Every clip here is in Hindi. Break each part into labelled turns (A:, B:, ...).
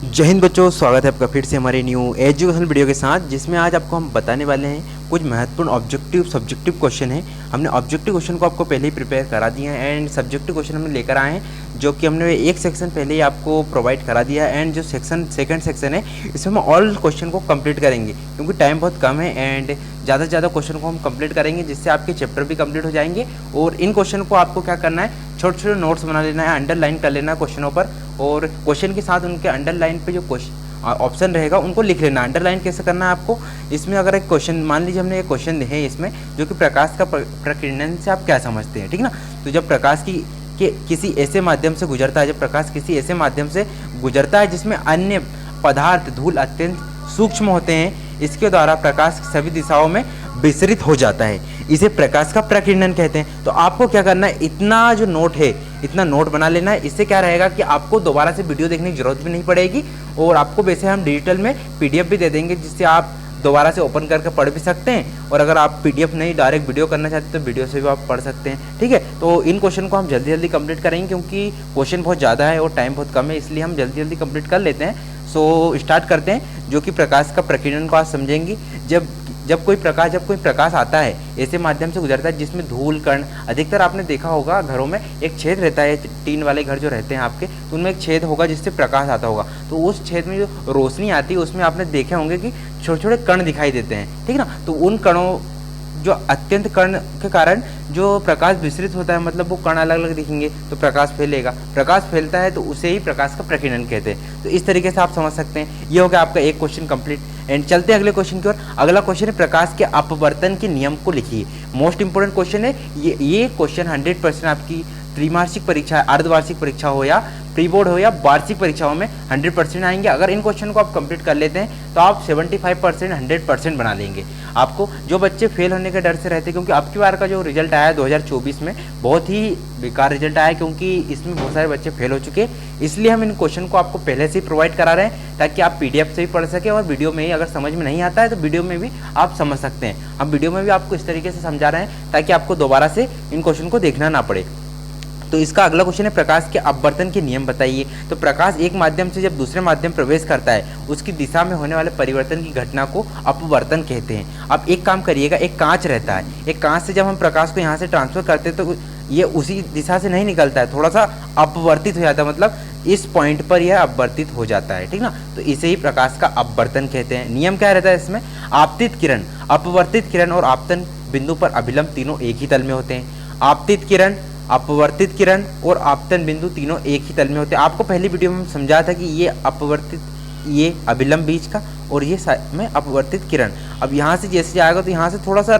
A: जय हिंद बच्चों, स्वागत है आपका फिर से हमारे न्यू एजुकेशन वीडियो के साथ, जिसमें आज आपको हम बताने वाले हैं कुछ महत्वपूर्ण ऑब्जेक्टिव सब्जेक्टिव क्वेश्चन है। हमने ऑब्जेक्टिव क्वेश्चन को आपको पहले ही प्रिपेयर करा दिया है एंड सब्जेक्टिव क्वेश्चन हम लेकर आए हैं, जो कि हमने एक सेक्शन पहले ही आपको प्रोवाइड करा दिया है। एंड जो सेकंड सेक्शन है, इसमें हम ऑल क्वेश्चन को कंप्लीट करेंगे क्योंकि टाइम बहुत कम है एंड ज़्यादा से ज़्यादा क्वेश्चन को हम कंप्लीट करेंगे, जिससे आपके चैप्टर भी कंप्लीट हो जाएंगे। और इन क्वेश्चन को आपको क्या करना है, छोटे छोटे नोट्स बना लेना है, अंडरलाइन कर लेना है क्वेश्चनों पर, और क्वेश्चन के साथ उनके अंडरलाइन पे जो ऑप्शन रहेगा उनको लिख लेना। अंडरलाइन कैसे करना है आपको, इसमें अगर एक क्वेश्चन मान लीजिए हमने एक क्वेश्चन है इसमें, जो कि प्रकाश का प्रकीर्णन से आप क्या समझते हैं, ठीक ना। तो जब प्रकाश किसी ऐसे माध्यम से गुजरता है, जब प्रकाश किसी ऐसे माध्यम से गुजरता है जिसमें अन्य पदार्थ धूल अत्यंत सूक्ष्म होते हैं, इसके द्वारा प्रकाश सभी दिशाओं में विसरित हो जाता है, इसे प्रकाश का प्रकीर्णन कहते हैं। तो आपको क्या करना है, इतना जो नोट है इतना नोट बना लेना है। इससे क्या रहेगा कि आपको दोबारा से वीडियो देखने की जरूरत भी नहीं पड़ेगी, और आपको वैसे हम डिजिटल में पीडीएफ भी दे देंगे, जिससे आप दोबारा से ओपन करके पढ़ भी सकते हैं। और अगर आप पीडीएफ नहीं डायरेक्ट वीडियो करना चाहते हैं तो वीडियो से भी आप पढ़ सकते हैं, ठीक है। तो इन क्वेश्चन को हम जल्दी जल्दी कंप्लीट करेंगे क्योंकि क्वेश्चन बहुत ज़्यादा है और टाइम बहुत कम है, इसलिए हम जल्दी जल्दी कंप्लीट कर लेते हैं। सो स्टार्ट करते हैं, जो कि प्रकाश का प्रकीर्णन को आज समझेंगे। जब कोई प्रकाश आता है ऐसे माध्यम से गुजरता है जिसमें धूल कण, अधिकतर आपने देखा होगा घरों में एक छेद रहता है, टीन वाले घर जो रहते हैं आपके, तो उनमें एक छेद होगा जिससे प्रकाश आता होगा। तो उस छेद में जो रोशनी आती है उसमें आपने देखे होंगे कि छोटे छोटे कण दिखाई देते हैं, ठीक है ना। तो उन कणों जो अत्यंत कण के कारण जो प्रकाश विसरित होता है, मतलब वो कण अलग अलग दिखेंगे तो प्रकाश फैलेगा, प्रकाश फैलता है तो उसे ही प्रकाश का प्रकीर्णन कहते हैं। तो इस तरीके से आप समझ सकते हैं। ये हो गया आपका एक क्वेश्चन कंप्लीट। एंड चलते हैं अगले क्वेश्चन की ओर। अगला क्वेश्चन है, प्रकाश के अपवर्तन के नियम को लिखिए। मोस्ट इंपोर्टेंट क्वेश्चन है ये क्वेश्चन 100% आपकी त्रिमासिक परीक्षा, अर्धवार्षिक परीक्षा हो या प्री बोर्ड हो या वार्षिक परीक्षाओं में 100% आएंगे। अगर इन क्वेश्चन को आप कंप्लीट कर लेते हैं तो आप 75% 100% बना लेंगे। आपको जो बच्चे फेल होने के डर से रहते हैं, क्योंकि अब की बार का जो रिजल्ट आया 2024 में बहुत ही बेकार रिजल्ट आया, क्योंकि इसमें बहुत सारे बच्चे फेल हो चुके हैं, इसलिए हम इन क्वेश्चन को आपको पहले से ही प्रोवाइड करा रहे हैं ताकि आप पीडीएफ से भी पढ़ सकें, और वीडियो में ही अगर समझ में नहीं आता है तो वीडियो में भी आप समझ सकते हैं। हम वीडियो में भी आपको इस तरीके से समझा रहे हैं ताकि आपको दोबारा से इन क्वेश्चन को देखना ना पड़े। तो इसका अगला क्वेश्चन है, प्रकाश के अपवर्तन के नियम बताइए। तो प्रकाश एक माध्यम से जब दूसरे माध्यम प्रवेश करता है, उसकी दिशा में होने वाले परिवर्तन की घटना को अपवर्तन कहते हैं। अब एक काम करिएगा, एक कांच रहता है, एक कांच से जब हम प्रकाश को यहाँ से ट्रांसफर करते हैं तो ये उसी दिशा से नहीं निकलता है, थोड़ा सा अपवर्तित हो जाता है, मतलब इस पॉइंट पर यह अपवर्तित हो जाता है, ठीक ना। तो इसे ही प्रकाश का अपवर्तन कहते हैं। नियम क्या रहता है इसमें, आपतित किरण, अपवर्तित किरण और आपतन बिंदु पर अभिलंब तीनों एक ही तल में होते हैं। आपतित किरण, अपवर्तित किरण और आपतन बिंदु तीनों एक ही तल में होते हैं। आपको पहली वीडियो में समझाया था कि ये अपवर्तित, ये अभिलंब बीच का, और ये में अपवर्तित किरण। अब यहाँ से जैसे जाएगा तो यहाँ से थोड़ा सा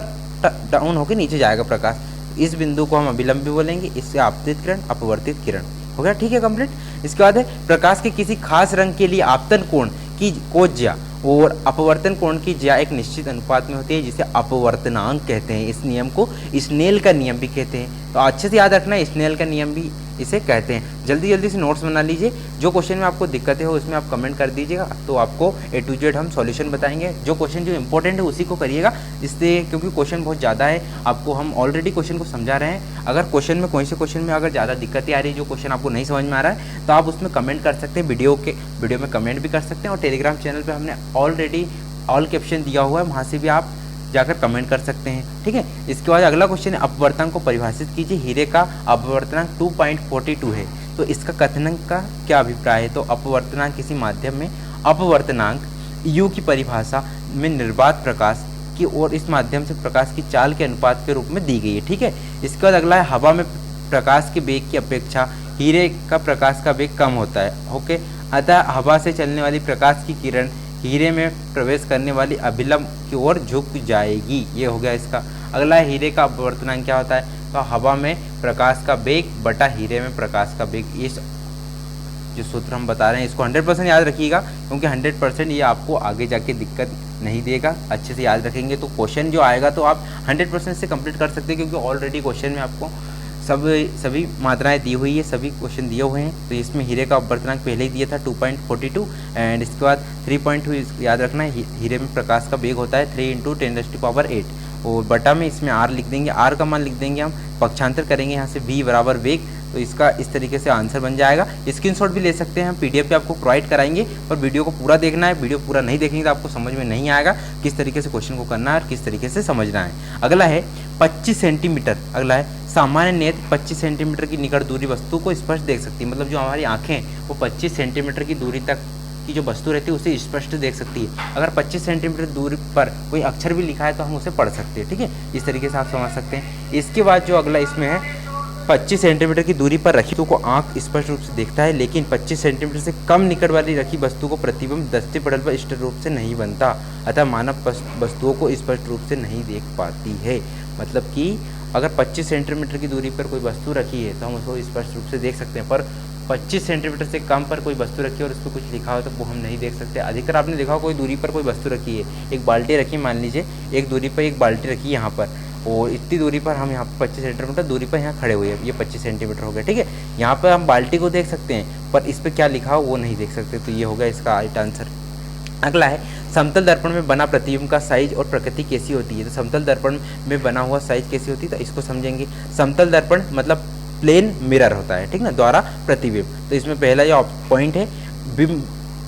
A: डाउन होकर नीचे जाएगा प्रकाश, इस बिंदु को हम अभिलंब भी बोलेंगे, इससे आपतित किरण, अपवर्तित किरण हो गया, ठीक है, कंप्लीट। इसके बाद है, प्रकाश के किसी खास रंग के लिए आपतन कोण की ज्या और अपवर्तन कोण की ज्या एक निश्चित अनुपात में होती है, जिसे अपवर्तनांक कहते हैं। इस नियम को स्नेल का नियम भी कहते हैं। तो अच्छे से याद रखना है, स्नेल का नियम भी इसे कहते हैं। जल्दी जल्दी से नोट्स बना लीजिए। जो क्वेश्चन में आपको दिक्कतें हो उसमें आप कमेंट कर दीजिएगा, तो आपको A to Z हम सॉल्यूशन बताएंगे। जो क्वेश्चन जो इंपॉर्टेंट है उसी को करिएगा, इससे क्योंकि क्वेश्चन बहुत ज़्यादा है, आपको हम ऑलरेडी क्वेश्चन को समझा रहे हैं। अगर क्वेश्चन में कोई से क्वेश्चन में अगर ज़्यादा दिक्कतें आ रही है, जो क्वेश्चन आपको नहीं समझ में आ रहा है, तो आप उसमें कमेंट कर सकते हैं, वीडियो में कमेंट भी कर सकते हैं। और टेलीग्राम चैनल पर हमने ऑलरेडी ऑल कैप्शन दिया हुआ है, वहाँ से भी आप जाकर कमेंट कर सकते हैं, ठीक है। इसके बाद अगला क्वेश्चन है, अपवर्तनांक को परिभाषित कीजिए। हीरे का अपवर्तनांक 2.42 है, तो इसका कथन का क्या अभिप्राय है। तो अपवर्तनांक किसी माध्यम में अपवर्तनांक U की परिभाषा में निर्बाध प्रकाश की और इस माध्यम से प्रकाश की चाल के अनुपात के रूप में दी गई है, ठीक है। इसके बाद अगला है, हवा में प्रकाश के वेग की अपेक्षा हीरे का प्रकाश का वेग कम होता है, ओके। अतः हवा से चलने वाली प्रकाश की किरण हीरे में प्रवेश करने वाली अभिलंब की ओर झुक जाएगी। ये हो गया इसका। अगला है, हीरे का अपवर्तनांक क्या होता है। तो हवा में प्रकाश का वेग बटा हीरे में प्रकाश का वेग। इस जो सूत्र हम बता रहे हैं इसको 100% याद रखिएगा, क्योंकि 100% ये आपको आगे जाके दिक्कत नहीं देगा। अच्छे से याद रखेंगे तो क्वेश्चन जो आएगा तो आप 100% से कंप्लीट कर सकते हैं, क्योंकि ऑलरेडी क्वेश्चन में आपको सभी मात्राएं दी हुई है, सभी क्वेश्चन दिए हुए हैं। तो इसमें हीरे का अपवर्तनांक पहले ही दिया था 2.42, एंड इसके बाद 3.2 याद रखना है। हीरे में प्रकाश का वेग होता है 3 × 10⁸, और बटा में इसमें R लिख देंगे, R का मान लिख देंगे हम, पक्षांतर करेंगे यहाँ से V बराबर वेग तो इसका इस तरीके से आंसर बन जाएगा। स्क्रीनशॉट भी ले सकते हैं, हम PDF पे आपको प्रोवाइड कराएंगे, पर वीडियो को पूरा देखना है। वीडियो पूरा नहीं देखेंगे तो आपको समझ में नहीं आएगा किस तरीके से क्वेश्चन को करना है और किस तरीके से समझना है। अगला है 25 सेंटीमीटर। अगला है सामान्य नेत्र 25 सेंटीमीटर की निकट दूरी वस्तु को स्पष्ट देख सकती है। मतलब जो हमारी आँखें वो 25 सेंटीमीटर की दूरी तक की जो वस्तु रहती है उसे स्पष्ट देख सकती है। अगर 25 सेंटीमीटर दूरी पर कोई अक्षर भी लिखा है तो हम उसे पढ़ सकते हैं। ठीक है, इस तरीके से आप समझ सकते हैं। इसके बाद जो अगला इसमें है 25 सेंटीमीटर की दूरी पर रखी वस्तु को आंख स्पष्ट रूप से देखता है, लेकिन 25 सेंटीमीटर से कम निकट वाली रखी वस्तु को प्रतिबिंब दृष्टि पटल पर स्पष्ट रूप से नहीं बनता, अतः मानव वस्तुओं को स्पष्ट रूप से नहीं देख पाती है। मतलब कि अगर 25 सेंटीमीटर की दूरी पर कोई वस्तु रखी है तो हम उसको स्पष्ट रूप से देख सकते हैं, पर 25 सेंटीमीटर से कम पर कोई वस्तु रखी है और उस पर कुछ लिखा हो तो वो हम नहीं देख सकते। अधिकतर आपने देखा हो कोई दूरी पर कोई वस्तु रखी है, एक बाल्टी रखी, मान लीजिए एक दूरी पर एक बाल्टी रखी है यहाँ पर, और इतनी दूरी पर हम यहाँ पर 25 सेंटीमीटर दूरी पर यहाँ खड़े हुए हैं, ये 25 सेंटीमीटर हो गया। ठीक है, यहाँ पर हम बाल्टी को देख सकते हैं पर इस पर क्या लिखा हो वो नहीं देख सकते, तो ये होगा इसका राइट आंसर। अगला है समतल दर्पण में बना प्रतिबिंब का साइज और प्रकृति कैसी होती है। तो समतल दर्पण में बना हुआ साइज कैसी होती है, तो इसको समझेंगे। समतल दर्पण मतलब प्लेन मिरर होता है, ठीक ना, द्वारा प्रतिबिंब। तो इसमें पहला जो पॉइंट है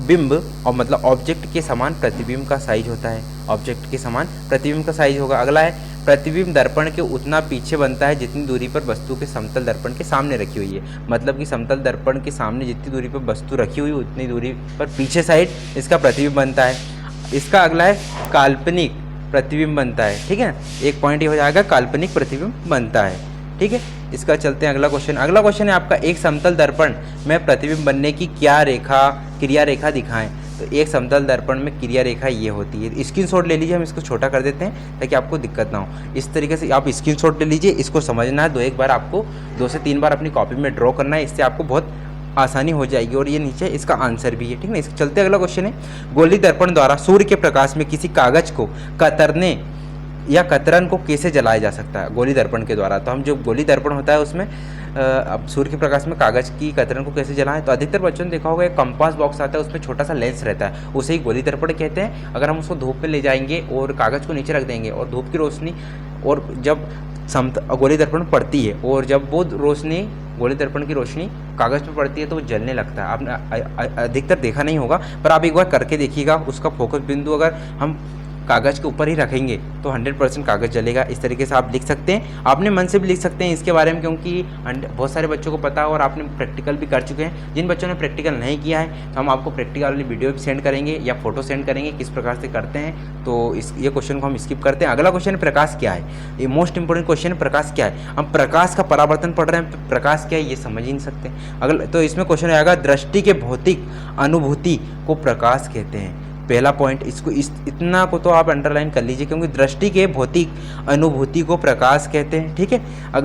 A: बिंब और मतलब ऑब्जेक्ट के समान प्रतिबिंब का साइज होता है, ऑब्जेक्ट के समान प्रतिबिंब का साइज होगा। अगला है प्रतिबिंब दर्पण के उतना पीछे बनता है जितनी दूरी पर वस्तु के समतल दर्पण के सामने रखी हुई है। मतलब कि समतल दर्पण के सामने जितनी दूरी पर वस्तु रखी हुई है उतनी दूरी पर पीछे साइड इसका प्रतिबिंब बनता है। इसका अगला है काल्पनिक प्रतिबिंब बनता है। ठीक है, एक पॉइंट ये हो जाएगा काल्पनिक प्रतिबिंब बनता है। ठीक है, इसका चलते हैं अगला क्वेश्चन। अगला क्वेश्चन है आपका एक समतल दर्पण में प्रतिबिंब बनने की क्रिया रेखा दिखाएं। तो एक समतल दर्पण में क्रिया रेखा ये होती है। स्क्रीनशॉट ले लीजिए, हम इसको छोटा कर देते हैं ताकि आपको दिक्कत ना हो। इस तरीके से आप स्क्रीनशॉट ले लीजिए, इसको समझना है, एक बार आपको 2 से 3 बार अपनी कॉपी में ड्रॉ करना है, इससे आपको बहुत आसानी हो जाएगी। और ये नीचे इसका आंसर भी है। ठीक है, इसके चलते अगला क्वेश्चन है गोली दर्पण द्वारा सूर्य के प्रकाश में किसी कागज को कतरने या कतरन को कैसे जलाया जा सकता है गोली दर्पण के द्वारा। तो हम जो गोली दर्पण होता है उसमें अब सूर्य के प्रकाश में कागज की कतरन को कैसे जलाएं, तो अधिकतर बच्चों ने देखा होगा एक कंपास बॉक्स आता है, उसमें छोटा सा लेंस रहता है, उसे ही गोली दर्पण कहते हैं। अगर हम उसको धूप पे ले जाएंगे और कागज को नीचे रख देंगे और धूप की रोशनी और जब गोली दर्पण पड़ती है और जब वो रोशनी गोली दर्पण की रोशनी कागज पर पड़ती है तो वो जलने लगता है। आपने अधिकतर देखा नहीं होगा, पर आप एक बार करके देखिएगा। उसका फोकस बिंदु अगर हम कागज़ के ऊपर ही रखेंगे तो 100% कागज़ जलेगा। इस तरीके से आप लिख सकते हैं, आपने मन से भी लिख सकते हैं इसके बारे में, क्योंकि बहुत सारे बच्चों को पता है और आपने प्रैक्टिकल भी कर चुके हैं। जिन बच्चों ने प्रैक्टिकल नहीं किया है तो हम आपको प्रैक्टिकल वाली वीडियो भी सेंड करेंगे या फोटो सेंड करेंगे किस प्रकार से करते हैं। तो ये क्वेश्चन को हम स्किप करते हैं। अगला क्वेश्चन प्रकाश क्या है, ये मोस्ट इंपॉर्टेंट क्वेश्चन है। प्रकाश क्या है, हम प्रकाश का परावर्तन पढ़ रहे हैं, प्रकाश क्या है ये समझ ही नहीं सकते। अगला तो इसमें क्वेश्चन आएगा दृष्टि के भौतिक अनुभूति को प्रकाश कहते हैं। पहला पॉइंट इसको इतना को तो आप अंडरलाइन कर लीजिए, क्योंकि दृष्टि के भौतिक अनुभूति को प्रकाश कहते हैं। ठीक है,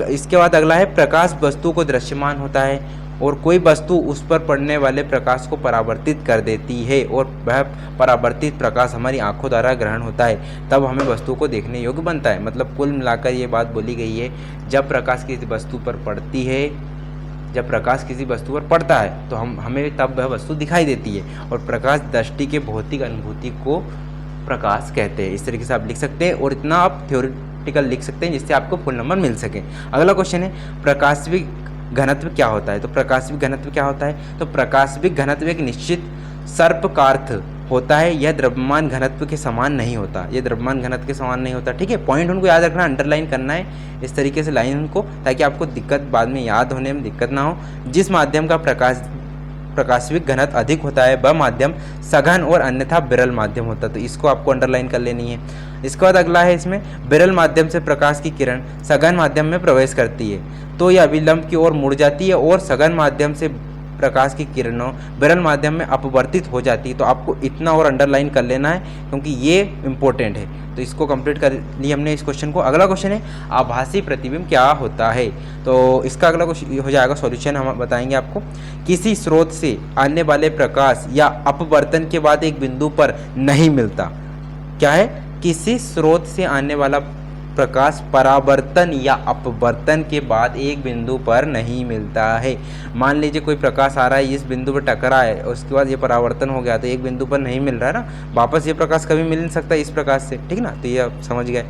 A: इसके बाद अगला है प्रकाश वस्तु को दृश्यमान होता है और कोई वस्तु उस पर पड़ने वाले प्रकाश को परावर्तित कर देती है और वह परावर्तित प्रकाश हमारी आंखों द्वारा ग्रहण होता है, तब हमें वस्तु को देखने योग्य बनता है। मतलब कुल मिलाकर ये बात बोली गई है, जब प्रकाश किसी वस्तु पर पड़ती है, जब प्रकाश किसी वस्तु पर पड़ता है तो हमें तब वह वस्तु दिखाई देती है और प्रकाश दृष्टि के भौतिक अनुभूति को प्रकाश कहते हैं। इस तरीके से आप लिख सकते हैं और इतना आप थ्योरेटिकल लिख सकते हैं जिससे आपको फुल नंबर मिल सके। अगला क्वेश्चन है प्रकाशविक घनत्व क्या होता है। तो प्रकाशविक घनत्व क्या होता है, तो प्रकाशविक घनत्व एक निश्चित सर्पकार्थ होता है, यह द्रव्यमान घनत्व के समान नहीं होता, यह द्रव्यमान घनत्व के समान नहीं होता। ठीक है, पॉइंट उनको याद रखना, अंडरलाइन करना है इस तरीके से लाइन उनको, ताकि आपको दिक्कत बाद में याद होने में दिक्कत ना हो। जिस माध्यम का प्रकाशविक घनत्व अधिक होता है वह माध्यम सघन और अन्यथा विरल माध्यम होता है। तो इसको आपको अंडरलाइन कर लेनी है। इसके बाद अगला है इसमें विरल माध्यम से प्रकाश की किरण सघन माध्यम में प्रवेश करती है तो यह अभिलंब की ओर मुड़ जाती है और सघन माध्यम से प्रकाश की किरणों विरल माध्यम में अपवर्तित हो जाती है। तो आपको इतना और अंडरलाइन कर लेना है क्योंकि ये इंपॉर्टेंट है। तो इसको कंप्लीट कर लिया हमने इस क्वेश्चन को। अगला क्वेश्चन है आभासी प्रतिबिंब क्या होता है। तो इसका अगला क्वेश्चन हो जाएगा सॉल्यूशन हम बताएंगे आपको। किसी स्रोत से आने वाले प्रकाश या अपवर्तन के बाद एक बिंदु पर नहीं मिलता। क्या है, किसी स्रोत से आने वाला प्रकाश परावर्तन या अपवर्तन के बाद एक बिंदु पर नहीं मिलता है। मान लीजिए कोई प्रकाश आ रहा है, इस बिंदु पर टकरा है और उसके बाद ये परावर्तन हो गया तो एक बिंदु पर नहीं मिल रहा है ना, वापस ये प्रकाश कभी मिल नहीं सकता इस प्रकाश से। ठीक ना, तो ये आप समझ गए।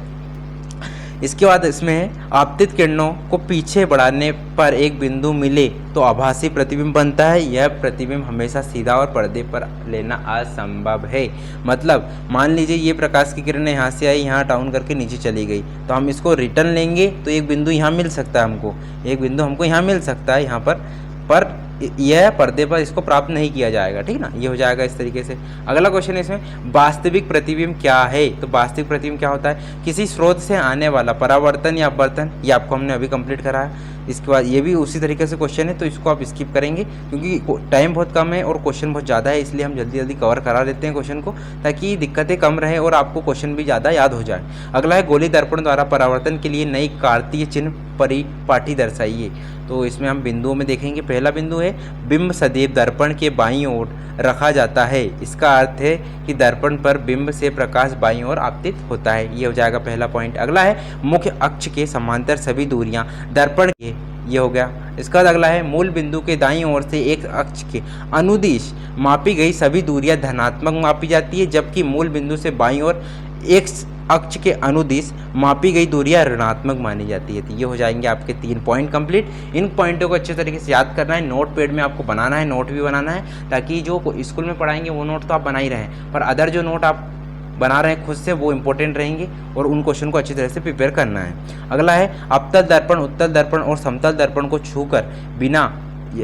A: इसके बाद इसमें है आपतित किरणों को पीछे बढ़ाने पर एक बिंदु मिले तो आभासी प्रतिबिंब बनता है। यह प्रतिबिंब हमेशा सीधा और पर्दे पर लेना असंभव है। मतलब मान लीजिए ये प्रकाश की किरणें यहाँ से आई, यहाँ डाउन करके नीचे चली गई, तो हम इसको रिटर्न लेंगे तो एक बिंदु यहाँ मिल सकता है हमको, एक बिंदु हमको यहाँ मिल सकता है यहाँ पर यह पर्दे पर इसको प्राप्त नहीं किया जाएगा। ठीक ना, ये हो जाएगा इस तरीके से। अगला क्वेश्चन है इसमें वास्तविक प्रतिबिंब क्या है। तो वास्तविक प्रतिबिंब क्या होता है, किसी स्रोत से आने वाला परावर्तन या अपवर्तन। ये आपको हमने अभी कंप्लीट करा है। इसके बाद ये भी उसी तरीके से क्वेश्चन है, तो इसको आप स्किप करेंगे क्योंकि टाइम बहुत कम है और क्वेश्चन बहुत ज़्यादा है, इसलिए हम जल्दी जल्दी कवर करा देते हैं क्वेश्चन को, ताकि दिक्कतें कम रहे और आपको क्वेश्चन भी ज़्यादा याद हो जाए। अगला है गोली दर्पण द्वारा परावर्तन के लिए नई कार्तीय चिन्ह परिपाटी दर्शाइए। तो इसमें हम बिंदुओं में देखेंगे। पहला बिंदु है बिंब सदैव दर्पण के बाईं ओर रखा जाता है। इसका अर्थ है कि दर्पण पर बिंब से प्रकाश बाईं ओर आपतित होता है। ये हो जाएगा पहला पॉइंट। अगला है मुख्य अक्ष के समांतर सभी दूरियां दर्पण के, ये हो गया। इसका बाद अगला है मूल बिंदु के दाईं ओर से एक अक्ष के अनुदिश मापी गई सभी दूरियां धनात्मक मापी जाती है, जबकि मूल बिंदु से बाईं ओर एक अक्ष के अनुदिश मापी गई दूरियां ऋणात्मक मानी जाती है। तो ये हो जाएंगे आपके 3 पॉइंट कंप्लीट। इन पॉइंटों को अच्छे तरीके से याद करना है, नोट पैड में आपको बनाना है, नोट भी बनाना है, ताकि जो स्कूल में पढ़ाएंगे वो नोट तो आप बना ही रहे हैं, पर अदर जो नोट आप बना रहे हैं खुद से वो इंपॉर्टेंट रहेंगे और उन क्वेश्चन को अच्छी तरह से प्रिपेयर करना है। अगला है अवतल दर्पण, उत्तल दर्पण और समतल दर्पण को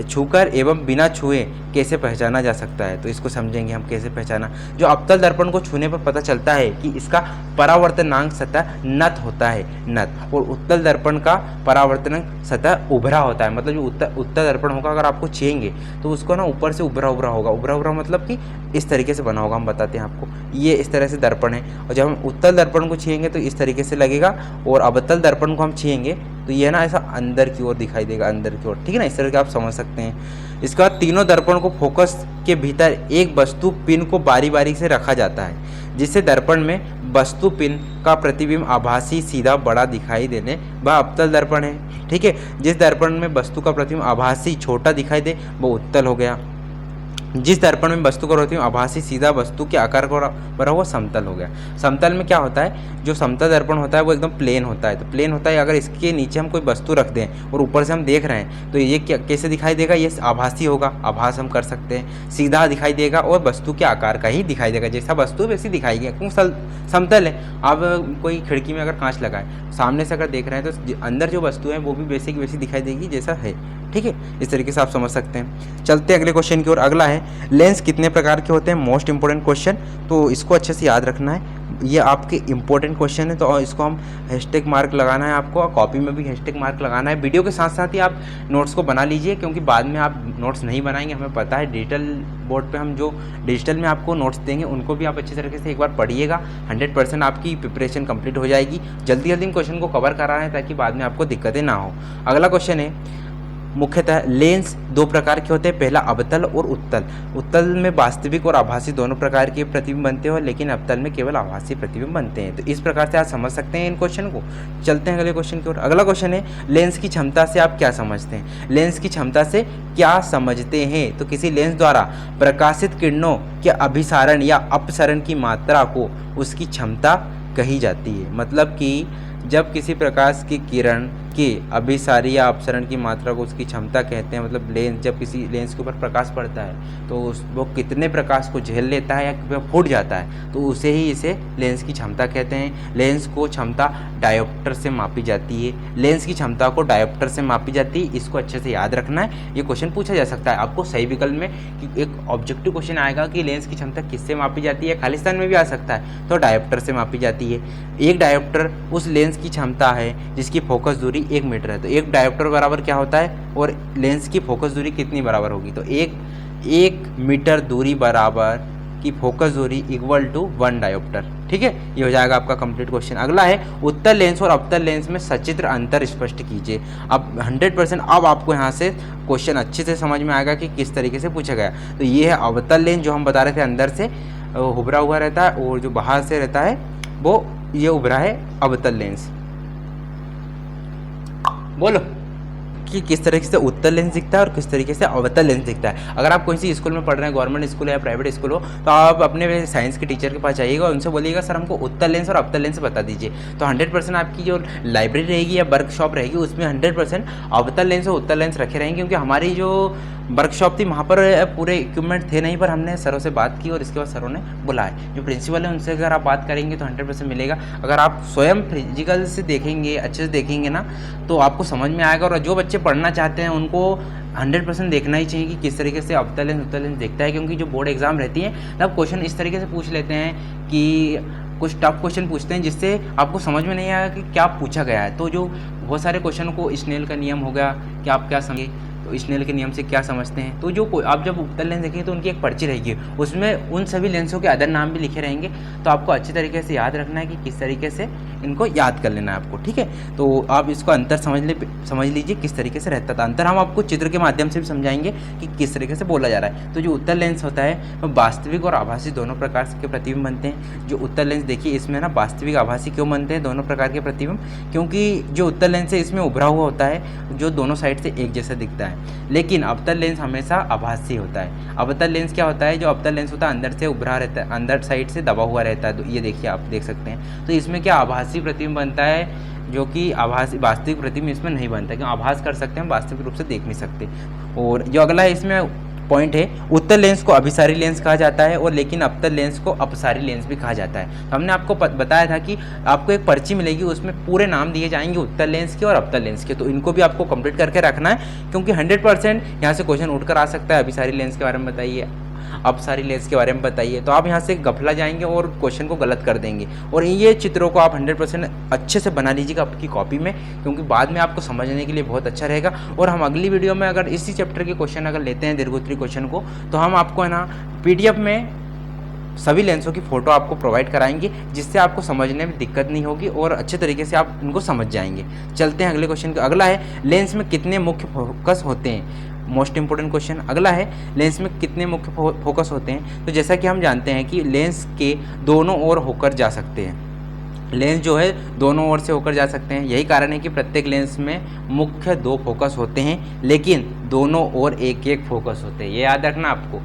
A: छूकर एवं बिना छुए कैसे पहचाना जा सकता है। तो इसको समझेंगे हम कैसे पहचाना। जो अवतल दर्पण को छूने पर पता चलता है कि इसका परावर्तनांक सतह नत होता है, नत, और उत्तल दर्पण का परावर्तनांक सतह उभरा होता है। मतलब जो उत्तल दर्पण होगा अगर आपको छेंगे तो उसको ना ऊपर से उभरा उभरा होगा। उभरा उभरा मतलब कि इस तरीके से बना होगा, हम बताते हैं आपको। ये इस तरह से दर्पण है, और जब हम उत्तल दर्पण को छेंगे तो इस तरीके से लगेगा, और अवतल दर्पण को हम छेंगे तो ये ना ऐसा अंदर की ओर दिखाई देगा, अंदर की ओर। ठीक है ना, इस तरह के आप समझ सकते हैं। इसके बाद तीनों दर्पण को फोकस के भीतर एक वस्तु पिन को बारी बारी से रखा जाता है, जिससे दर्पण में वस्तु पिन का प्रतिबिंब आभासी सीधा बड़ा दिखाई देने वह अवतल दर्पण है। ठीक है, जिस दर्पण में वस्तु का प्रतिबिंब आभासी छोटा दिखाई दे वो उत्तल हो गया। जिस दर्पण में वस्तु का प्रतिबिंब आभासी सीधा वस्तु के आकार को बना हुआ समतल हो गया। समतल में क्या होता है, जो समतल दर्पण होता है वो एकदम प्लेन होता है। तो प्लेन होता है, अगर इसके नीचे हम कोई वस्तु रख दें और ऊपर से हम देख रहे हैं तो ये कैसे दिखाई देगा, ये आभासी होगा, आभास हम कर सकते हैं। सीधा दिखाई देगा और वस्तु के आकार का ही दिखाई देगा, जैसा वस्तु वैसी दिखाई देगा, क्योंकि समतल है। आप कोई खिड़की में अगर कांच लगाए, सामने से अगर देख रहे हैं तो अंदर जो वस्तु है वो भी वैसे की वैसी दिखाई देगी जैसा है। ठीक है, इस तरीके से आप समझ सकते हैं। चलते हैं अगले क्वेश्चन की ओर। अगला है लेंस कितने प्रकार के होते हैं, मोस्ट इंपोर्टेंट क्वेश्चन, तो इसको अच्छे से याद रखना है। ये आपके इंपॉर्टेंट क्वेश्चन है, तो इसको हम हैशटैग मार्क लगाना है आपको, कॉपी में भी हैशटैग मार्क लगाना है। वीडियो के साथ साथ ही आप नोट्स को बना लीजिए, क्योंकि बाद में आप नोट्स नहीं बनाएंगे, हमें पता है। डिजिटल बोर्ड पे हम जो डिजिटल में आपको नोट्स देंगे उनको भी आप अच्छी तरीके से एक बार पढ़िएगा। 100% आपकी प्रिपरेशन कंप्लीट हो जाएगी। जल्दी जल्दी इन क्वेश्चन को कवर करा है ताकि बाद में आपको दिक्कतें ना हो। अगला क्वेश्चन है मुख्यतः लेंस 2 प्रकार के होते हैं, पहला अवतल और उत्तल। उत्तल में वास्तविक और आभासी दोनों प्रकार के प्रतिबिंब बनते हैं, लेकिन अवतल में केवल आभासी प्रतिबिंब बनते हैं। तो इस प्रकार से आप समझ सकते हैं इन क्वेश्चन को। चलते हैं अगले क्वेश्चन की ओर। अगला क्वेश्चन है लेंस की क्षमता से आप क्या समझते हैं। लेंस की क्षमता से क्या समझते हैं, तो किसी लेंस द्वारा प्रकाशित किरणों के अभिसारण या अपसरण की मात्रा को उसकी क्षमता कही जाती है। मतलब कि जब किसी प्रकाश की किरण के अभिसारी या अपसरण की मात्रा को उसकी क्षमता कहते हैं। मतलब लेंस, जब किसी लेंस के ऊपर प्रकाश पड़ता है तो वो कितने प्रकाश को झेल लेता है या फूट जाता है, तो उसे ही इसे लेंस की क्षमता कहते हैं। लेंस को क्षमता डायोप्टर से मापी जाती है। लेंस की क्षमता को डायोप्टर से मापी जाती है, इसको अच्छे से याद रखना है। ये क्वेश्चन पूछा जा सकता है आपको सही विकल्प में, कि एक ऑब्जेक्टिव क्वेश्चन आएगा कि लेंस की क्षमता किससे मापी जाती है, खालिस्तान में भी आ सकता है, तो डायोप्टर से मापी जाती है। एक डायोप्टर उस लेंस की क्षमता है जिसकी फोकस दूरी 1 मीटर है। तो एक डायोप्टर बराबर क्या होता है, और लेंस की फोकस दूरी कितनी बराबर होगी, तो 1 मीटर दूरी बराबर की फोकस दूरी इक्वल टू 1 डायोप्टर। ठीक है, ये हो जाएगा आपका कंप्लीट क्वेश्चन। अगला है उत्तल लेंस और अवतल लेंस में सचित्र अंतर स्पष्ट कीजिए। अब 100% अब आपको यहाँ से क्वेश्चन अच्छे से समझ में आएगा कि किस तरीके से पूछा गया। तो ये है अवतल लेंस, जो हम बता रहे थे अंदर से उभरा हुआ रहता है, और जो बाहर से रहता है वो ये उभरा है अवतल लेंस। बोलो कि किस तरीके से उत्तल लेंस दिखता है और किस तरीके से अवतल लेंस दिखता है। अगर आप किसी स्कूल में पढ़ रहे हैं, गवर्नमेंट स्कूल है या प्राइवेट स्कूल हो, तो आप अपने साइंस के टीचर के पास जाइएगा और उनसे बोलिएगा सर हमको उत्तल लेंस और अवतल लेंस बता ददीजिए। तो 100% आपकी जो लाइब्रेरी रहेगी या वर्कशॉप रहेगी उसमें 100% अवतल लेंस और उत्तल लेंस रखे रहेंगे, क्योंकि हमारी जो वर्कशॉप थी वहाँ पर पूरे इक्विपमेंट थे नहीं, पर हमने सरों से बात की और इसके बाद सरों ने बुलाए जो प्रिंसिपल है उनसे अगर आप बात करेंगे तो 100% मिलेगा। अगर आप स्वयं फिजिकल से देखेंगे, अच्छे से देखेंगे ना, तो आपको समझ में आएगा। और जो बच्चे पढ़ना चाहते हैं उनको 100% देखना ही चाहिए कि किस तरीके से अवतल लेंस उत्तल लेंस दिखता है, क्योंकि जो बोर्ड एग्जाम रहती है तब क्वेश्चन इस तरीके से पूछ लेते हैं कि कुछ टफ क्वेश्चन पूछते हैं जिससे आपको समझ में नहीं आएगा कि क्या पूछा गया है। तो जो बहुत सारे क्वेश्चन को स्नेल का नियम हो गया कि आप क्या समझे, तो स्नेल के नियम से क्या समझते हैं, तो जो आप जब उत्तल लेंस देखेंगे तो उनकी एक पर्ची रहेगी, उसमें उन सभी लेंसों के अदर नाम भी लिखे रहेंगे। तो आपको अच्छे तरीके से याद रखना है कि किस तरीके से इनको याद कर लेना है आपको, ठीक है। तो आप इसको अंतर समझ लीजिए किस तरीके से रहता था। अंतर हम आपको चित्र के माध्यम से भी समझाएंगे कि किस तरीके से बोला जा रहा है। तो जो उत्तल लेंस होता है वो वास्तविक और आभासी दोनों प्रकार के प्रतिबिंब बनते हैं। जो उत्तल लेंस देखिए इसमें ना वास्तविक आभासी क्यों बनते हैं दोनों प्रकार के प्रतिबिंब, क्योंकि जो उत्तल लेंस है इसमें उभरा हुआ होता है जो दोनों साइड से एक जैसा दिखता है, लेकिन अवतल लेंस हमेशा आभासी होता है। अवतल लेंस क्या होता है, जो अवतल लेंस होता है अंदर से उभरा रहता है, अंदर साइड से दबा हुआ रहता है। तो ये देखिए आप देख सकते हैं। तो इसमें क्या आभासी प्रतिबिंब बनता है, जो कि आभासी वास्तविक प्रतिबिंब इसमें नहीं बनता, क्योंकि आभास कर सकते हैं, वास्तविक रूप से देख नहीं सकते। और जो अगला है इसमें पॉइंट है, उत्तल लेंस को अभिसारी लेंस कहा जाता है और लेकिन अवतल लेंस को अपसारी लेंस भी कहा जाता है। तो हमने आपको बताया था कि आपको एक पर्ची मिलेगी, उसमें पूरे नाम दिए जाएंगे उत्तल लेंस के और अवतल लेंस के। तो इनको भी आपको कंप्लीट करके रखना है, क्योंकि 100% यहाँ से क्वेश्चन उठकर आ सकता है। अभिसारी लेंस के बारे में बताइए, अपसारी लेंस के बारे में बताइए, तो आप यहाँ से गफला जाएंगे और क्वेश्चन को गलत कर देंगे। और ये चित्रों को आप 100% अच्छे से बना लीजिएगा आपकी कॉपी में, क्योंकि बाद में आपको समझने के लिए बहुत अच्छा रहेगा। और हम अगली वीडियो में अगर इसी चैप्टर के क्वेश्चन अगर लेते हैं दीर्घोत्तरी क्वेश्चन को, तो हम आपको है ना PDF में सभी लेंसों की फ़ोटो आपको प्रोवाइड कराएंगे, जिससे आपको समझने में दिक्कत नहीं होगी और अच्छे तरीके से आप उनको समझ जाएंगे। चलते हैं अगले क्वेश्चन का। अगला है लेंस में कितने मुख्य फोकस होते हैं, मोस्ट इंपोर्टेंट क्वेश्चन। अगला है लेंस में कितने मुख्य फोकस होते हैं। तो जैसा कि हम जानते हैं कि लेंस के दोनों ओर होकर जा सकते हैं, लेंस जो है दोनों ओर से होकर जा सकते हैं। यही कारण है कि प्रत्येक लेंस में मुख्य 2 फोकस होते हैं, लेकिन दोनों ओर एक एक फोकस होते हैं। ये याद रखना, आपको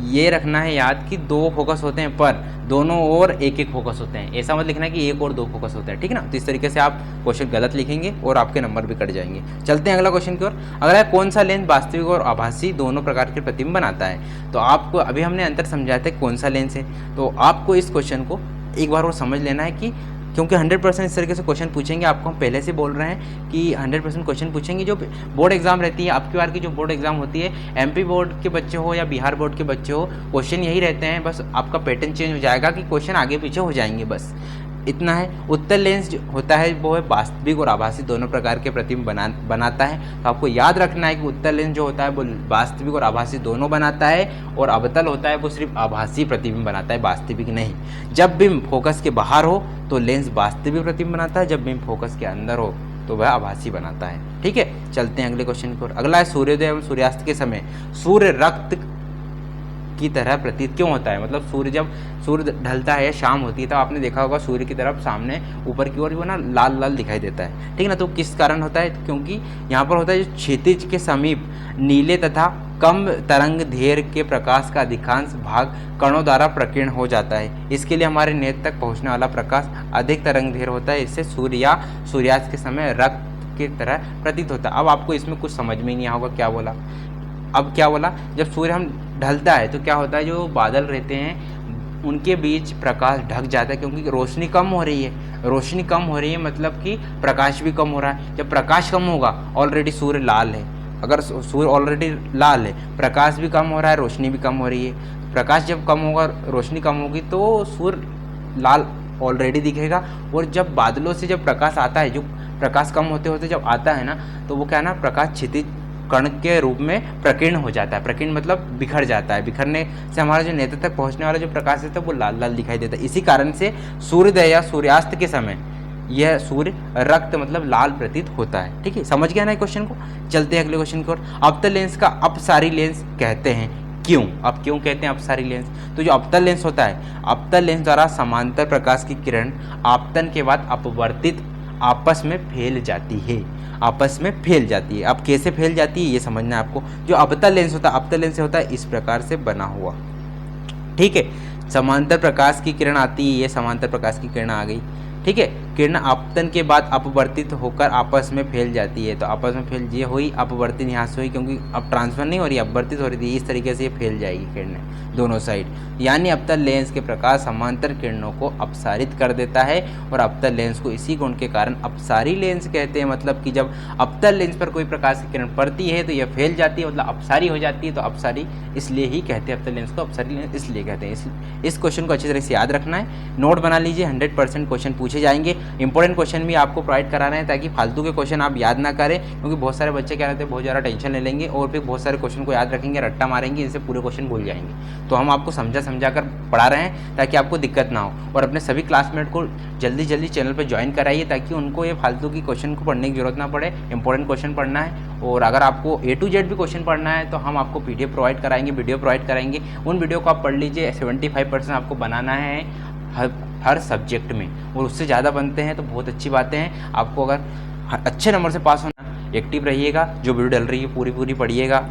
A: ये रखना है याद कि 2 फोकस होते हैं पर दोनों ओर एक एक फोकस होते हैं। ऐसा मत लिखना है कि 1 और 2 फोकस होते हैं, ठीक है ना। तो इस तरीके से आप क्वेश्चन गलत लिखेंगे और आपके नंबर भी कट जाएंगे। चलते हैं अगला क्वेश्चन की ओर। अगला है कौन सा लेंस वास्तविक और आभासी दोनों प्रकार के प्रतिबिंब बनाता है। तो आपको अभी हमने अंतर समझाया था कौन सा लेंस है, तो आपको इस क्वेश्चन को एक बार और समझ लेना है कि क्योंकि 100% इस तरीके से क्वेश्चन पूछेंगे। आपको हम पहले से बोल रहे हैं कि 100% क्वेश्चन पूछेंगे। जो बोर्ड एग्जाम रहती है, अब की बार की जो बोर्ड एग्जाम होती है, MP बोर्ड के बच्चे हो या बिहार बोर्ड के बच्चे हो, क्वेश्चन यही रहते हैं, बस आपका पैटर्न चेंज हो जाएगा कि क्वेश्चन आगे पीछे हो जाएंगे, बस इतना है। उत्तल लेंस जो होता है वो है वास्तविक और आभासी दोनों प्रकार के प्रतिबिंब बनाता है। तो आपको याद रखना है कि उत्तल लेंस जो होता है वो वास्तविक और आभासी दोनों बनाता है, और अवतल होता है वो सिर्फ आभासी प्रतिबिंब बनाता है, वास्तविक नहीं। जब बिंब फोकस के बाहर हो तो लेंस वास्तविक प्रतिबिंब बनाता है, जब बिंब फोकस के अंदर हो तो वह आभासी बनाता है, ठीक है। चलते हैं अगले क्वेश्चन की ओर। अगला है सूर्योदय एवं सूर्यास्त के समय सूर्य रक्त की तरह प्रतीत क्यों होता है। मतलब सूर्य जब सूर्य ढलता है या शाम होती है तो आपने देखा होगा सूर्य की तरफ सामने ऊपर की ओर वो ना लाल लाल दिखाई देता है, ठीक है ना। तो किस कारण होता है, क्योंकि यहाँ पर होता है जो क्षितिज के समीप नीले तथा कम तरंग दैर्घ्य के प्रकाश का अधिकांश भाग कणों द्वारा प्रकीर्ण हो जाता है। इसके लिए हमारे नेत्र तक पहुँचने वाला प्रकाश अधिक तरंग दैर्घ्य होता है। इससे सूर्य या सूर्यास्त के समय रक्त की तरह प्रतीत होता है। अब आपको इसमें कुछ समझ में नहीं होगा क्या बोला। अब क्या बोला, जब सूर्य हम ढलता है तो क्या होता है, जो बादल रहते हैं उनके बीच प्रकाश ढक जाता है, क्योंकि रोशनी कम हो रही है। रोशनी कम हो रही है मतलब कि प्रकाश भी कम हो रहा है। जब प्रकाश कम होगा, ऑलरेडी सूर्य लाल है, अगर सूर्य ऑलरेडी लाल है, प्रकाश भी कम हो रहा है, रोशनी भी कम हो रही है। प्रकाश जब कम होगा, रोशनी कम होगी, तो सूर्य लाल ऑलरेडी दिखेगा। और जब बादलों से जब प्रकाश आता है, जो प्रकाश कम होते होते जब आता है ना, तो वो क्या ना प्रकाश क्षितिज कण के रूप में प्रकीर्ण हो जाता है। प्रकीर्ण मतलब बिखर जाता है। बिखरने से हमारा जो नेत्र तक पहुंचने वाला जो प्रकाश है वो लाल लाल दिखाई देता है। इसी कारण से सूर्योदय या सूर्यास्त के समय यह सूर्य रक्त मतलब लाल प्रतीत होता है, ठीक है। समझ गया ना क्वेश्चन को। चलते हैं अगले क्वेश्चन की ओर। अवतल लेंस का अपसारी लेंस कहते हैं क्यों। अब क्यों कहते हैं अपसारी लेंस, तो जो अवतल लेंस होता है, अवतल लेंस द्वारा समांतर प्रकाश की किरण आपतन के बाद अपवर्तित आपस में फैल जाती है। आपस में फैल जाती है। अब कैसे फैल जाती है ये समझना है आपको। जो अवतल लेंस होता है, अवतल लेंस होता है इस प्रकार से बना हुआ, ठीक है। समांतर प्रकाश की किरण आती है, ये समांतर प्रकाश की किरण आ गई, ठीक है। किरण आपतन के बाद अपवर्तित होकर आपस में फैल जाती है, तो आपस में फैल ये हुई, अपवर्तित यहाँ से हुई क्योंकि अब ट्रांसफर नहीं हो रही, अपवर्तित हो रही थी, इस तरीके से ये फैल जाएगी किरणें दोनों साइड। यानी अवतल लेंस के प्रकाश समांतर किरणों को अपसारित कर देता है और अवतल लेंस को इसी गुण के कारण अपसारी लेंस कहते हैं। मतलब कि जब अवतल लेंस पर कोई प्रकाश की किरण पड़ती है तो यह फैल जाती है, मतलब अपसारी हो जाती है, तो अपसारी इसलिए ही कहते हैं, अवतल लेंस को अपसारी लेंस इसलिए कहते हैं। इस क्वेश्चन को अच्छी तरह से याद रखना है, नोट बना लीजिए, 100% क्वेश्चन पूछे जाएंगे। इंपॉर्टेंट क्वेश्चन भी आपको प्रोवाइड करा रहे हैं ताकि फालतू के क्वेश्चन आप याद ना करें, क्योंकि बहुत सारे बच्चे क्या रहते हैं बहुत ज़्यादा टेंशन ले लेंगे और फिर बहुत सारे क्वेश्चन को याद रखेंगे, रट्टा मारेंगे, इनसे पूरे क्वेश्चन भूल जाएंगे। तो हम आपको समझा कर पढ़ा रहे हैं ताकि आपको दिक्कत ना हो, और अपने सभी क्लासमेट को जल्दी चैनल पर ज्वाइन कराइए ताकि उनको ये फालतू की क्वेश्चन को पढ़ने की जरूरत ना पड़े। इंपॉर्टेंट क्वेश्चन पढ़ना है, और अगर आपको A to Z भी क्वेश्चन पढ़ना है तो हम आपको PDF प्रोवाइड कराएंगे, वीडियो प्रोवाइड कराएंगे, उन वीडियो को आप पढ़ लीजिए। 75% आपको बनाना है हर सब्जेक्ट में, और उससे ज़्यादा बनते हैं तो बहुत अच्छी बातें हैं। आपको अगर अच्छे नंबर से पास होना, एक्टिव रहिएगा, जो वीडियो डल रही है पूरी पढ़िएगा,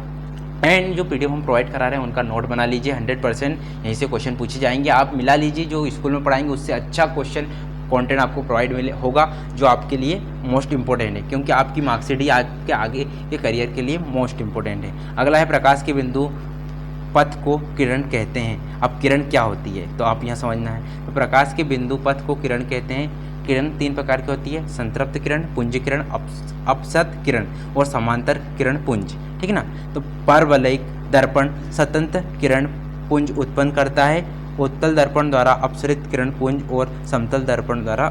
A: एंड जो PDF हम प्रोवाइड करा रहे हैं उनका नोट बना लीजिए। 100% यहीं से क्वेश्चन पूछे जाएंगे, आप मिला लीजिए, जो स्कूल में पढ़ाएंगे उससे अच्छा क्वेश्चन कंटेंट आपको प्रोवाइड होगा, जो आपके लिए मोस्ट इंपॉर्टेंट है, क्योंकि आपकी मार्कशीट ही आपके आगे के करियर के लिए मोस्ट इंपॉर्टेंट है। अगला है प्रकाश के बिंदु पथ को किरण कहते हैं। अब किरण क्या होती है तो आप यहाँ समझना है। तो प्रकाश के बिंदु पथ को किरण कहते हैं। किरण 3 प्रकार की होती है, संतृप्त किरण, पुंज किरण, अपसत किरण और समांतर किरण पुंज, ठीक है ना। तो परवलयिक दर्पण स्वतंत्र किरण पुंज उत्पन्न करता है, उत्तल दर्पण द्वारा अपसरित किरण पुंज और समतल दर्पण द्वारा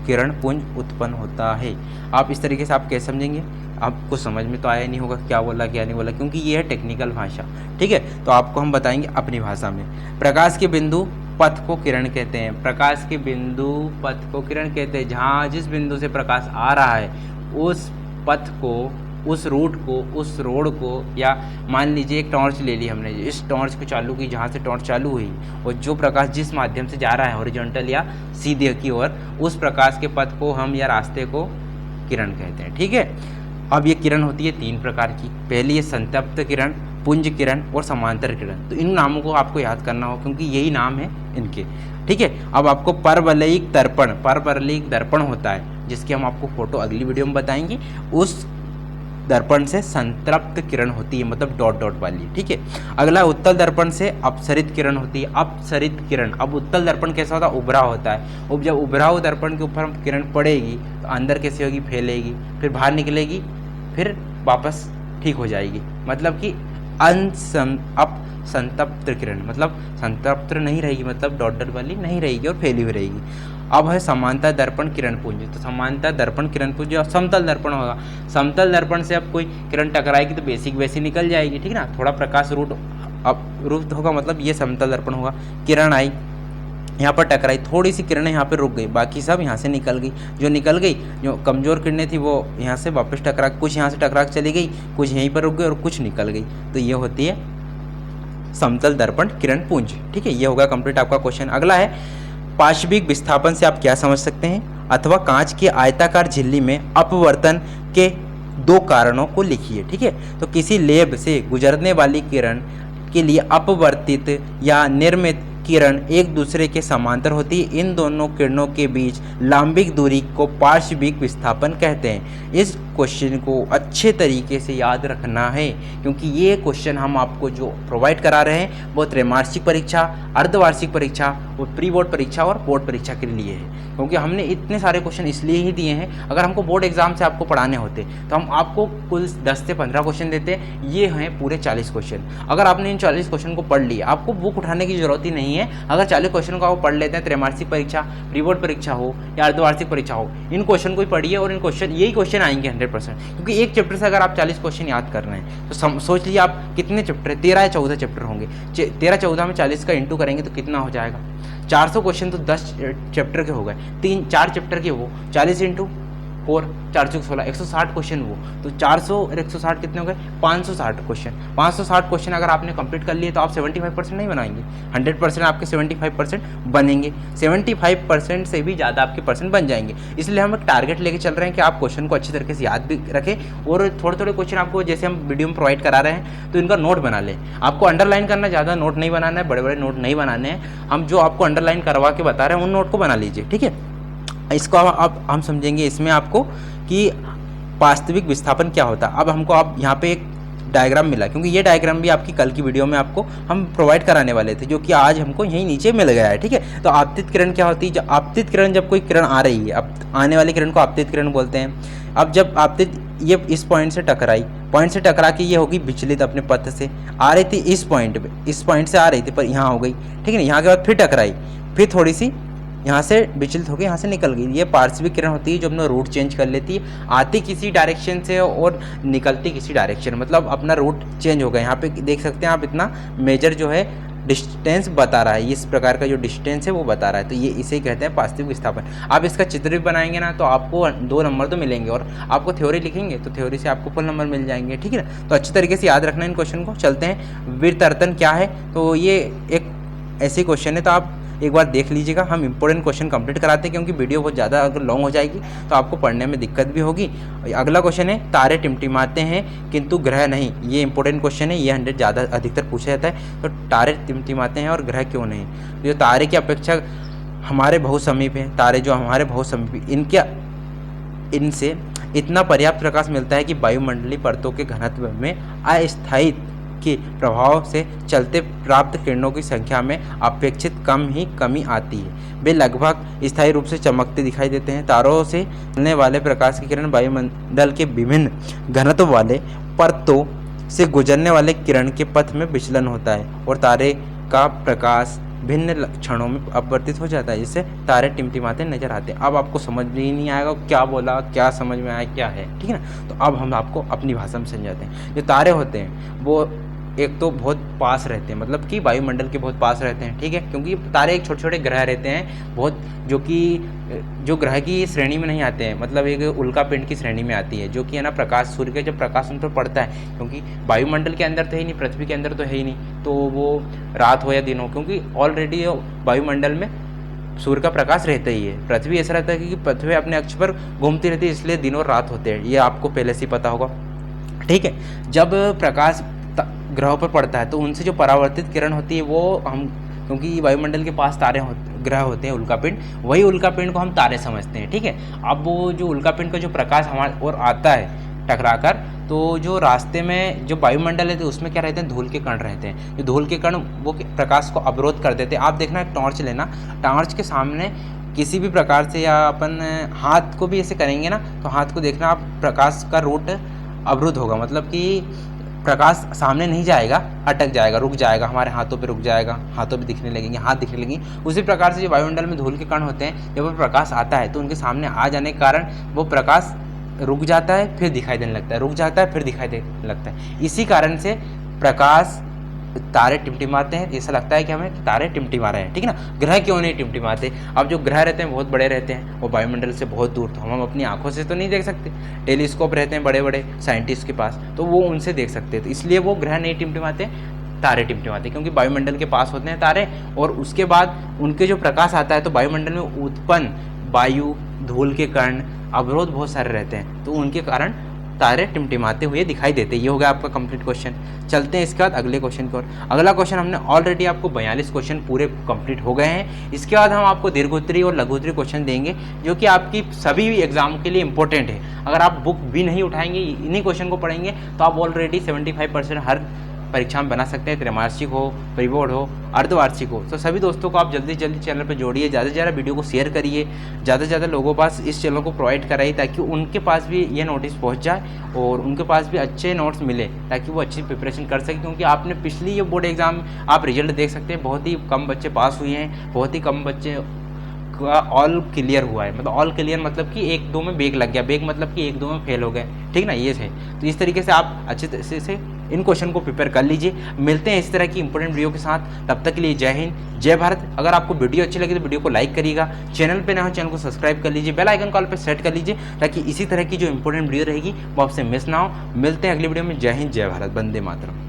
A: किरण पुंज उत्पन्न होता है। आप इस तरीके से आप कैसे समझेंगे, आपको समझ में तो आया नहीं होगा क्या बोला क्या नहीं बोला, क्योंकि ये है टेक्निकल भाषा, ठीक है। तो आपको हम बताएंगे अपनी भाषा में। प्रकाश के बिंदु पथ को किरण कहते हैं। प्रकाश के बिंदु पथ को किरण कहते हैं। जहाँ जिस बिंदु से प्रकाश आ रहा है उस पथ को, उस रूट को, उस रोड को, या मान लीजिए एक टॉर्च ले ली हमने, इस टॉर्च को चालू की, जहाँ से टॉर्च चालू हुई और जो प्रकाश जिस माध्यम से जा रहा है हॉरिजॉन्टल या सीधे की ओर, उस प्रकाश के पथ को हम या रास्ते को किरण कहते हैं, ठीक है। अब ये किरण होती है 3 प्रकार की। पहली है संतप्त किरण, पुंज किरण और समांतर किरण। तो इन नामों को आपको याद करना हो क्योंकि यही नाम है इनके, ठीक है। अब आपको परवलयिक दर्पण होता है, जिसकी हम आपको फोटो अगली वीडियो में बताएंगे। उस दर्पण से संतृप्त किरण होती है, मतलब डॉट डॉट वाली, ठीक है। अगला उत्तल दर्पण से अपसरित किरण होती है। अपसरित किरण, अब उत्तल दर्पण कैसा होता है, उभरा होता है। अब जब उभरा हुआ दर्पण के ऊपर किरण पड़ेगी तो अंदर कैसे होगी, फैलेगी, फिर बाहर निकलेगी, फिर वापस ठीक हो जाएगी। मतलब कि संतप्त किरण, मतलब संतप्त नहीं रहेगी, मतलब डॉट डॉट वाली नहीं रहेगी और फैली हुई रहेगी। अब है समांतर दर्पण किरण पुंज। तो समांतर दर्पण किरण पुंज जो समतल दर्पण होगा, समतल दर्पण से अब कोई किरण टकराएगी तो बेसिक वैसी निकल जाएगी, ठीक है ना। थोड़ा प्रकाश रूट होगा, मतलब ये समतल दर्पण होगा। किरण आई यहाँ पर टकराई, थोड़ी सी किरणें यहाँ पर रुक गई, बाकी सब यहाँ से निकल गई। जो निकल गई, जो कमज़ोर किरणें थी वो यहाँ से वापस टकरा, कुछ यहाँ से टकरा चली गई, कुछ यहीं पर रुक गई और कुछ निकल गई। तो ये होती है समतल दर्पण किरण पुंज, ठीक है। ये होगा कंप्लीट आपका क्वेश्चन। अगला है पाशविक विस्थापन से आप क्या समझ सकते हैं, अथवा कांच की आयताकार झिल्ली में अपवर्तन के 2 कारणों को लिखिए, ठीक है। तो किसी लेब से गुजरने वाली किरण के लिए अपवर्तित या निर्मित किरण एक दूसरे के समांतर होती है। इन दोनों किरणों के बीच लंबिक दूरी को पार्श्विक विस्थापन कहते हैं। इस क्वेश्चन को अच्छे तरीके से याद रखना है, क्योंकि ये क्वेश्चन हम आपको जो प्रोवाइड करा रहे हैं वो त्रैमासिक परीक्षा, अर्धवार्षिक परीक्षा और प्री बोर्ड परीक्षा और बोर्ड परीक्षा के लिए है। क्योंकि हमने इतने सारे क्वेश्चन इसलिए ही दिए हैं, अगर हमको बोर्ड एग्जाम से आपको पढ़ाने होते तो हम आपको कुल 10 से 15 क्वेश्चन देते। ये हैं पूरे 40 क्वेश्चन। अगर आपने इन 40 क्वेश्चन को पढ़ लिया, आपको बुक उठाने की जरूरत ही नहीं है। अगर 40 क्वेश्चन को आप पढ़ लेते हैं, त्रैमासिक परीक्षा, प्री बोर्ड परीक्षा हो या अर्धवार्षिक परीक्षा हो, इन क्वेश्चन को ही पढ़िए और इन क्वेश्चन यही क्वेश्चन आएंगे 100%। क्योंकि एक चैप्टर से अगर आप 40 क्वेश्चन याद कर रहे हैं तो सोच लीजिए आप कितने चैप्टर, 13 या 14 चैप्टर होंगे। 13-14 में 40 का इंटू करेंगे तो कितना हो जाएगा, 400 क्वेश्चन तो 10 चैप्टर के हो गए, 3-4 चैप्टर के हो, 40 इंटू 4 4 चौक 16 160 क्वेश्चन वो, तो 400 और 160 कितने हो गए 560 क्वेश्चन। 560 क्वेश्चन अगर आपने कंप्लीट कर लिए तो आप 75% नहीं बनाएंगे, 100% आपके 75% बनेंगे, 75% से भी ज़्यादा आपके परसेंट बन जाएंगे। इसलिए हम एक टारगेट लेके चल रहे हैं कि आप क्वेश्चन को अच्छी तरीके से याद भी रखें और थोड़े थोड़े क्वेश्चन आपको जैसे हम वीडियो में प्रोवाइड करा रहे हैं तो इनका नोट बना लें। आपको अंडरलाइन करना, ज़्यादा नोट नहीं बनाना है, बड़े बड़े नोट नहीं बनाने हैं, हम जो आपको अंडरलाइन करवा के बता रहे हैं उन नोट को बना लीजिए, ठीक है। इसको अब हम समझेंगे इसमें आपको कि वास्तविक विस्थापन क्या होता है। अब हमको आप यहाँ पे एक डायग्राम मिला, क्योंकि ये डायग्राम भी आपकी कल की वीडियो में आपको हम प्रोवाइड कराने वाले थे, जो कि आज हमको यहीं नीचे मिल गया है, ठीक है। तो आपतित किरण क्या होती है, जब आपतित किरण, जब कोई किरण आ रही है, अब आने वाली किरण को आपतित किरण बोलते हैं। अब जब आपतित ये इस पॉइंट से टकराई, पॉइंट से टकरा के ये होगी विचलित अपने पथ से, आ रही थी इस पॉइंट पे, इस पॉइंट से आ रही थी पर यहाँ हो गई, ठीक है ना। यहाँ के बाद फिर टकराई, फिर थोड़ी सी यहाँ से विचलित होकर यहाँ से निकल गई। ये पार्श्विक किरण होती है जो अपना रूट चेंज कर लेती है, आती किसी डायरेक्शन से और निकलती किसी डायरेक्शन, मतलब अपना रूट चेंज हो गया। यहाँ पे देख सकते हैं आप, इतना मेजर जो है डिस्टेंस बता रहा है, इस प्रकार का जो डिस्टेंस है वो बता रहा है, तो ये इसे कहते हैं वास्तविक विस्थापन। आप इसका चित्र भी बनाएंगे ना तो आपको 2 नंबर तो मिलेंगे, और आपको थ्योरी लिखेंगे तो थ्योरी से आपको फुल नंबर मिल जाएंगे, ठीक है ना। तो अच्छी तरीके से याद रखना इन क्वेश्चन को। चलते हैं, विवर्तन क्या है, तो ये एक ऐसे क्वेश्चन है, तो आप एक बार देख लीजिएगा। हम इंपॉर्टेंट क्वेश्चन कंप्लीट कराते हैं क्योंकि वीडियो बहुत ज़्यादा अगर लॉन्ग हो जाएगी तो आपको पढ़ने में दिक्कत भी होगी। अगला क्वेश्चन है, तारे टिमटिमाते हैं किंतु ग्रह नहीं। ये इंपॉर्टेंट क्वेश्चन है, ये 100 ज़्यादा अधिकतर पूछा जाता है। तो तारे टिमटिमाते हैं और ग्रह क्यों नहीं, जो तारे की अपेक्षा हमारे बहुत समीप हैं, तारे जो हमारे बहुत समीप, इनसे इतना पर्याप्त प्रकाश मिलता है कि वायुमंडलीय परतों के घनत्व में अस्थायित्व के प्रभाव से चलते प्राप्त किरणों की संख्या में अपेक्षित कम ही कमी आती है। वे लगभग स्थायी रूप से चमकते दिखाई देते हैं। तारों से मिलने वाले प्रकाश की किरण वायुमंडल के विभिन्न घनत्व वाले परतों से गुजरने वाले किरण के पथ में विचलन होता है और तारे का प्रकाश भिन्न क्षणों में अपवर्तित हो जाता है, जिससे तारे टिमटिमाते नजर आते हैं। अब आपको समझ में ही नहीं आएगा क्या बोला, क्या समझ में आया, क्या है, ठीक है ना। तो अब हम आपको अपनी भाषा में समझाते हैं। जो तारे होते हैं वो एक तो बहुत पास रहते हैं, मतलब कि वायुमंडल के बहुत पास रहते हैं, ठीक है, क्योंकि तारे एक छोटे छोटे ग्रह रहते हैं बहुत, जो ग्रह की श्रेणी में नहीं आते हैं, मतलब एक उल्का पिंड की श्रेणी में आती है, जो कि है ना प्रकाश, सूर्य का जब प्रकाश उन पर पड़ता है, क्योंकि वायुमंडल के अंदर तो है ही नहीं, पृथ्वी के अंदर तो है ही नहीं, तो वो रात हो या दिन हो, क्योंकि ऑलरेडी वायुमंडल में सूर्य का प्रकाश रहता ही है। पृथ्वी ऐसा रहता है कि पृथ्वी अपने अक्ष पर घूमती रहती है, इसलिए दिन और रात होते हैं, ये आपको पहले से ही पता होगा, ठीक है। जब प्रकाश ग्रहों पर पड़ता है तो उनसे जो परावर्तित किरण होती है वो हम, क्योंकि वायुमंडल के पास ग्रह होते हैं उल्कापिंड, वही उल्कापिंड को हम तारे समझते हैं, ठीक है। अब वो जो उल्कापिंड का जो प्रकाश हमारे और आता है टकराकर, तो जो रास्ते में जो वायुमंडल है तो उसमें क्या रहते हैं, धूल के कण रहते हैं। जो धूल के कण वो प्रकाश को अवरोध कर देते हैं। आप देखना, एक टॉर्च लेना, टॉर्च के सामने किसी भी प्रकार से, या अपन हाथ को भी ऐसे करेंगे ना, तो हाथ को देखना आप, प्रकाश का रूट अवरुद्ध होगा, मतलब कि प्रकाश सामने नहीं जाएगा, अटक जाएगा, रुक जाएगा, हमारे हाथों पे रुक जाएगा, हाथों पे दिखने लगेंगे, हाथ दिखने लगेंगे। उसी प्रकार से जो वायुमंडल में धूल के कण होते हैं, जब वो प्रकाश आता है तो उनके सामने आ जाने के कारण वो प्रकाश रुक जाता है, फिर दिखाई देने लगता है, रुक जाता है, फिर दिखाई देने लगता है। इसी कारण से प्रकाश, तारे टिमटिमाते हैं, ऐसा लगता है कि हमें तारे टिमटिमा रहे हैं, ठीक है ना। ग्रह क्यों नहीं टिमटिमाते, अब जो ग्रह रहते हैं बहुत बड़े रहते हैं, वो वायुमंडल से बहुत दूर, तो हम अपनी आंखों से तो नहीं देख सकते, टेलीस्कोप रहते हैं बड़े बड़े साइंटिस्ट के पास, तो वो उनसे देख सकते हैं, तो इसलिए वो ग्रह नहीं टिमटिमाते, तारे टिमटिमाते, क्योंकि वायुमंडल के पास होते हैं तारे, और उसके बाद उनके जो प्रकाश आता है तो वायुमंडल में उत्पन्न वायु, धूल के कण, अवरोध बहुत सारे रहते हैं, तो उनके कारण तारे टिमटिमाते हुए दिखाई देते हैं। ये हो गया आपका कंप्लीट क्वेश्चन। चलते हैं इसके बाद अगले क्वेश्चन की ओर। अगला क्वेश्चन, हमने ऑलरेडी आपको 42 क्वेश्चन पूरे कंप्लीट हो गए हैं। इसके बाद हम आपको दीर्घोत्तरी और लघुत्तरी क्वेश्चन देंगे, जो कि आपकी सभी एग्जाम के लिए इंपॉर्टेंट है। अगर आप बुक भी नहीं उठाएंगे, इन्हीं क्वेश्चन को पढ़ेंगे, तो आप ऑलरेडी 75% हर परीक्षा में बना सकते हैं, त्रैमासिक हो, प्री बोर्ड हो, अर्धवार्षिक हो। तो सभी दोस्तों को आप जल्दी से जल्दी चैनल पर जोड़िए, ज़्यादा से ज़्यादा वीडियो को शेयर करिए, ज़्यादा से ज़्यादा लोगों के पास इस चैनल को प्रोवाइड कराइए, ताकि उनके पास भी ये नोटिस पहुंच जाए और उनके पास भी अच्छे नोट्स मिले, ताकि वो अच्छी प्रिपरेशन कर सकें। क्योंकि आपने पिछली ये बोर्ड एग्जाम आप रिजल्ट देख सकते हैं, बहुत ही कम बच्चे पास हुए हैं, बहुत ही कम बच्चे का ऑल क्लियर हुआ है, मतलब ऑल क्लियर मतलब कि 1-2 में बैक लग गया, बैक मतलब कि 1-2 में फेल हो गए, ठीक ना, ये है। तो इस तरीके से आप अच्छे तरह से इन क्वेश्चन को प्रिपेयर कर लीजिए। मिलते हैं इस तरह की इंपॉर्टेंट वीडियो के साथ, तब तक के लिए जय हिंद जय भारत। अगर आपको वीडियो अच्छी लगी तो वीडियो को लाइक करिएगा, चैनल पे नया हो चैनल को सब्सक्राइब कर लीजिए, बेल आइकन कॉल पे सेट कर लीजिए, ताकि इसी तरह की जो इंपॉर्टेंट वीडियो रहेगी वो आपसे मिस ना हो। मिलते हैं अगली वीडियो में। जय हिंद जय भारत, वंदे मातरम।